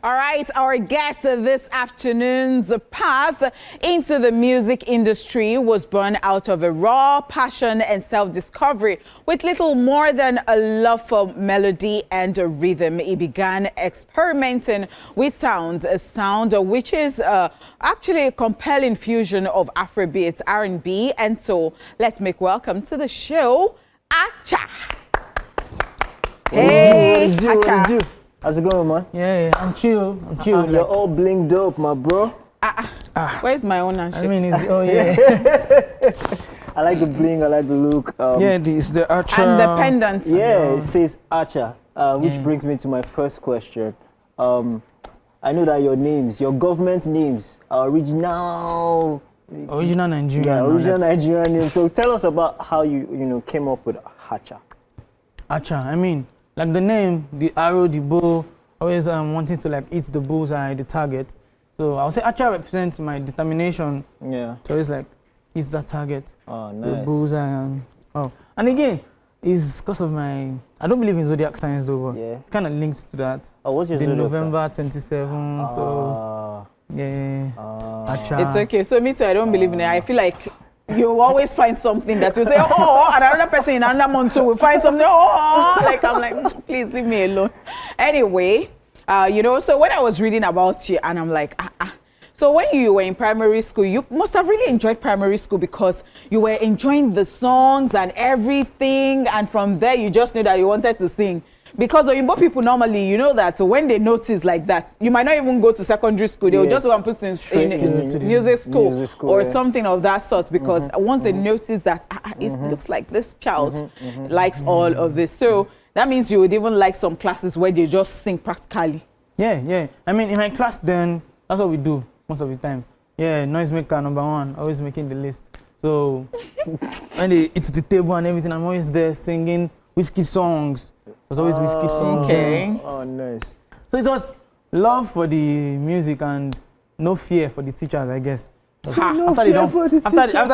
All right, our guest this afternoon's path into the music industry was born out of a raw passion and self-discovery. With little more than a love for melody and rhythm, he began experimenting with a sound which is actually a compelling fusion of Afrobeats, R&B, and soul. Let's make welcome to the show, Harcher. Hey, Harcher. How's it going, man? Yeah, I'm chill. You're all blinged up, my bro. Where's my own handshake? I mean, it's, oh yeah. I like the bling, I like the look. Yeah, it's the Harcher. And the pendant. Yeah, it says Harcher, which brings me to my first question. I know that your government names are original Nigerian. Yeah, original Nigerian names. So tell us about how you came up with Harcher. Harcher, I mean, like the name, the arrow, the bow, always wanting to like hit the bullseye, the target. So I would say Harcher represents my determination. Yeah. So it's like, it's that target. Oh, nice. The bullseye. And again, it's because of I don't believe in zodiac signs though, but it's kind of linked to that. Oh, what's your zodiac November 27th, so yeah. Harcher. It's okay. So me too, I don't believe in it. I feel like you always find something that you say, oh, and another person in another month too will find something, like I'm like, please leave me alone. Anyway, so when I was reading about you, and I'm like, So when you were in primary school, you must have really enjoyed primary school because you were enjoying the songs and everything, and from there you just knew that you wanted to sing. Because Oyinbo people normally, you know that when they notice like that, you might not even go to secondary school. They'll just go and put in music school or something of that sort, because once they notice that it looks like this child likes all of this. So that means you would even like some classes where they just sing practically. Yeah. I mean, in my class then, that's what we do most of the time. Yeah, noisemaker #1, always making the list. So when they eat to the table and everything, I'm always there singing whiskey songs. There's always whiskey songs. Okay. Oh, nice. So it was love for the music and no fear for the teachers, I guess. After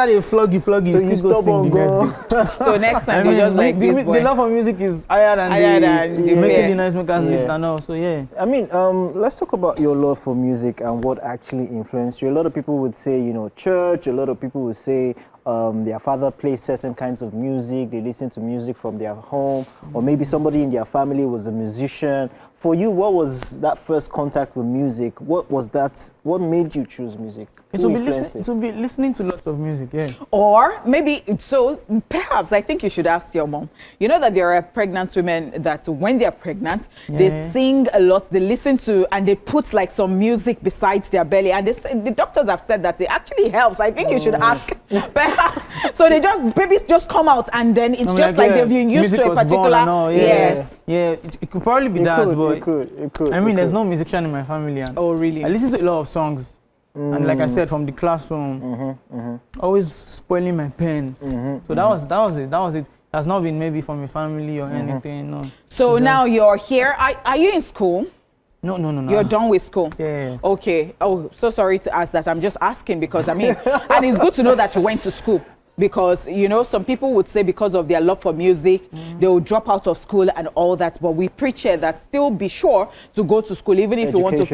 they flog you, so you still go sing the next day. So next time they just like this boy. The love for music is higher than making the noisemakers list and all. So yeah. I mean, let's talk about your love for music and what actually influenced you. A lot of people would say, church. A lot of people would say their father plays certain kinds of music. They listen to music from their home, or maybe somebody in their family was a musician. For you, what was that first contact with music? What was that? What made you choose music? It will be listening to lots of music, yeah. Or maybe, so perhaps I think you should ask your mom. You know that there are pregnant women that when they're pregnant, they sing a lot, they listen to, and they put like some music beside their belly. And the doctors have said that it actually helps. I think you should ask, perhaps. So babies just come out, and then it's just like they've been used to a particular, yes. Yeah, it could probably be that, but it could. I mean, there's no musician in my family. And oh, really? I listen to a lot of songs. And like I said, from the classroom, always spoiling my pen. So that was it. That's not been maybe from a family or anything. No. So now you're here. Are you in school? No. You're done with school? Yeah. Okay. Oh, so sorry to ask that. I'm just asking because I mean, and it's good to know that you went to school. Because, some people would say because of their love for music, they will drop out of school and all that. But we preach here that still be sure to go to school, even if you want to,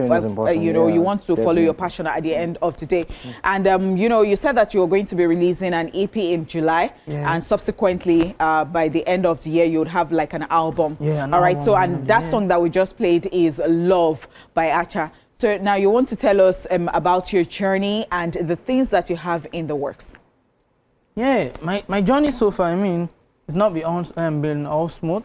you want to follow your passion at the end of the day. And, you said that you were going to be releasing an EP in July. And subsequently, by the end of the year, you would have like an album. All right. So, and that song that we just played is Love by Harcher. So now you want to tell us about your journey and the things that you have in the works. Yeah, my journey so far, I mean, it's not been all smooth,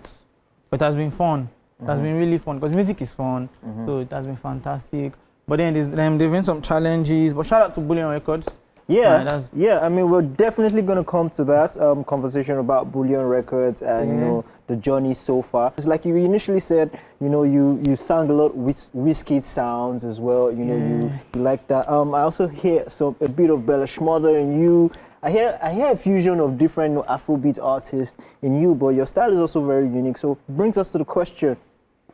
but it has been fun. It has been really fun because music is fun, so it has been fantastic. But then there's been some challenges. But shout out to Bullion Records. Yeah, I mean, we're definitely going to come to that conversation about Bullion Records and the journey so far. It's like you initially said, you sang a lot with whiskey sounds as well. You like that. I also hear a bit of Bella Schmother in you. I hear a fusion of different Afrobeat artists in you, but your style is also very unique. So it brings us to the question,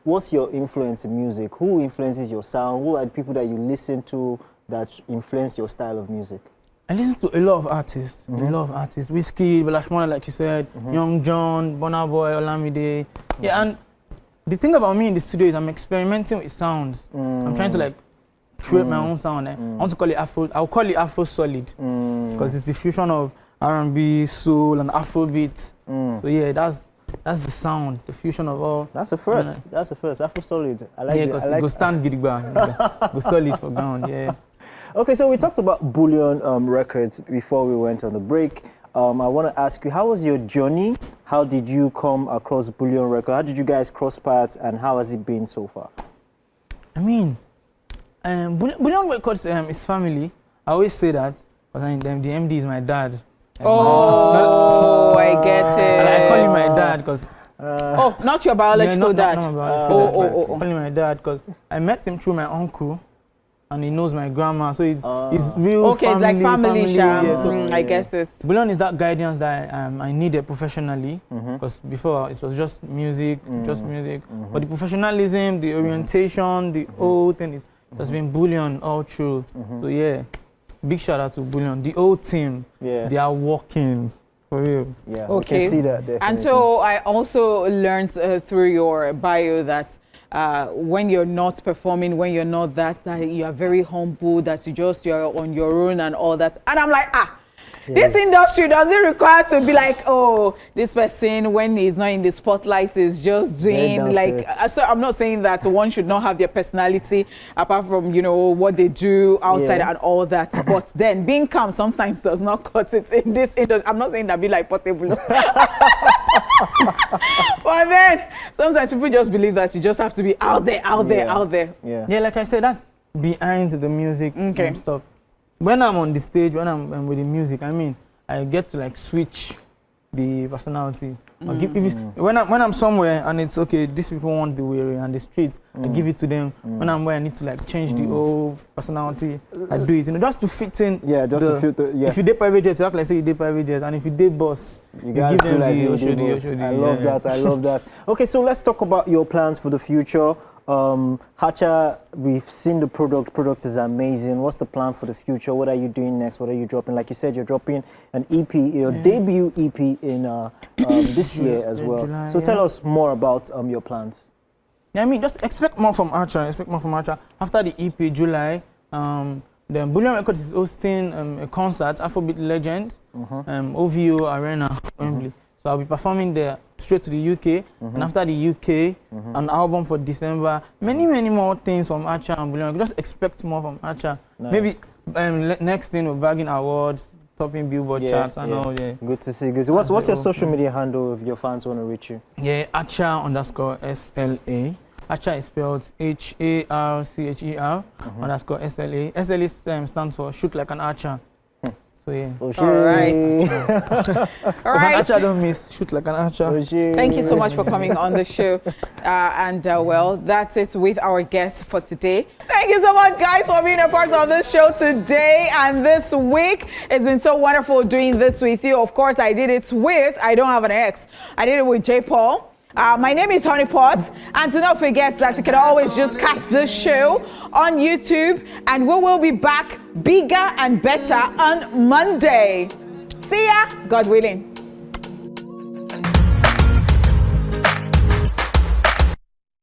what's your influence in music? Who influences your sound? Who are the people that you listen to that influence your style of music? I listen to a lot of artists, Whiskey, Bella Schmother, like you said, Young John, Burna Boy, Olamide. Yeah, and the thing about me in the studio is I'm experimenting with sounds. I'm trying to like create my own sound. I want to call it Afro. I'll call it Afro Solid because it's the fusion of R&B, soul, and Afrobeats. So yeah, that's the sound, the fusion of all. That's the first. That's the first. Afro Solid. I like it. Yeah, because it go stand gidigba, go solid for ground. Yeah. Okay, so we talked about Bullion Records before we went on the break. I want to ask you, how was your journey? How did you come across Bullion Records? How did you guys cross paths, and how has it been so far? I mean, Bullion Records is family. I always say that because the MD is my dad. Oh, I get it. And I call him my dad because. Oh, not your biological dad. Not my biological dad. I call him my dad because I met him through my uncle, and he knows my grandma, so it's real okay, family. It's like family. Yeah, so I guess it. Bullion is that guidance that I needed professionally, because before it was just music, But the professionalism, the orientation, the whole thing, it has been Bullion all through. So yeah, big shout out to Bullion. The whole team, they are working. For real. Yeah, okay. We can see that definitely. And so I also learned through your bio that when you're not performing, when you're not that you are very humble, that you're on your own and all that. And I'm like, this industry doesn't require to be like, oh, this person when he's not in the spotlight is just doing like. So I'm not saying that one should not have their personality apart from what they do outside and all that. But then being calm sometimes does not cut it in this industry. I'm not saying that be like Portable. But then sometimes people just believe that you just have to be out there. Yeah, like I said, that's behind the music and stuff. When I'm on the stage, when I'm with the music, I mean, I get to like switch the personality. When I'm somewhere and it's okay, these people want the way and the street, I give it to them. When I'm where I need to like change the whole personality, I do it. Just to fit in. Yeah, just to fit the. Yeah. If you did private jet, you act like say you did private jet, and if you did boss, you guys give them like the Oshodi. I love that. I love that. Okay, so let's talk about your plans for the future. Harcher, we've seen the product. Product is amazing. What's the plan for the future? What are you doing next? What are you dropping? Like you said, you're dropping an EP, your debut EP in this year as well. July, so tell us more about your plans. Yeah, I mean, just expect more from Harcher. After the EP, July, the Bullion Records is hosting a concert, Afrobeat Legends, OVO Arena, Wembley. So I'll be performing there straight to the UK, and after the UK, an album for December. Many more things from Harcher and Bullion. Just expect more from Harcher. Nice. Maybe next thing we're bagging awards, topping Billboard charts and all. Yeah. Good to see. Good. So what's your social media handle if your fans want to reach you? Yeah, Harcher_SLA. Harcher is spelled HARCHER _SLA. SLA stands for Shoot Like an Archer. So yeah. All right. All right. An archer don't miss. Shoot like an archer. Thank you so much for coming on the show. Well, that's it with our guest for today. Thank you so much, guys, for being a part of this show today and this week. It's been so wonderful doing this with you. Of course, I did it with, I don't have an ex. I did it with J. Paul. My name is Honeypot, and do not forget that you can always just catch this show on YouTube, and we will be back bigger and better on Monday. See ya, God willing.